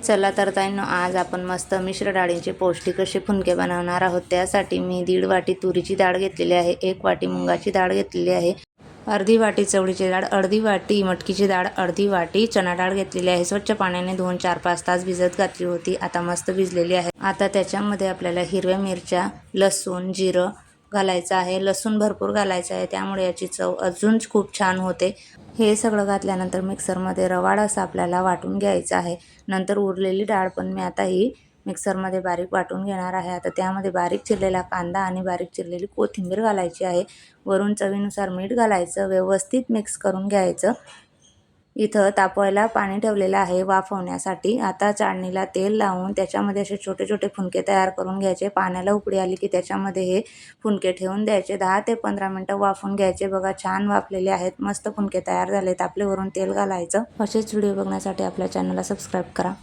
चला तर ताईंनो, आज आपण मस्त मिश्र डाळींचे पौष्टिक असे फुनके बनवणार आहोत। त्यासाठी मी 1.5 वाटी तुरीची डाळ घेतलेली आहे, 1 वाटी मुगाची डाळ घेतलेली आहे, अर्धी वाटी चवळीची डाळ, अर्धी वाटी मटकीची डाळ, अर्धी वाटी चणा डाळ घेतलेली आहे। स्वच्छ पाण्याने धुवून 4-5 तास भिजत घातली होती। आता मस्त भिजलेली आहे। आता त्याच्यामध्ये आपल्याला हिरव्या मिरच्या, लसूण, जिरं घालायचं आहे। लसूण भरपूर घालायचं आहे, त्यामुळे याची चव अजून खूप छान होते। हे सगळं घातल्यानंतर मिक्सरमध्ये रवाळ असं आपल्याला वाटून घ्यायचं आहे। नंतर उरलेली डाळ पण मी आता ही मिक्सरमध्ये बारीक वाटून घेणार आहे। आता त्यामध्ये बारीक चिरलेला कांदा आणि बारीक चिरलेली कोथिंबीर घालायची आहे। वरून चवीनुसार मीठ घालायचं, व्यवस्थित मिक्स करून घ्यायचं। इथं तापवायला पाणी ठेवलेलं आहे वाफवण्यासाठी। आता चाळणीला तेल लावून त्याच्यामध्ये असे छोटे छोटे फुनके तयार करून घ्यायचे। पाण्याला उकळी आली की त्याच्यामध्ये हे फुनके ठेवून द्यायचे। 10 ते 15 मिनिटं वाफवून घ्यायचे। बघा, छान वाफलेले आहेत, मस्त फुनके तयार झालेत आपले। वरून तेल घालायचं। असेच व्हिडिओ बघण्यासाठी आपल्या चॅनलला सबस्क्राईब करा।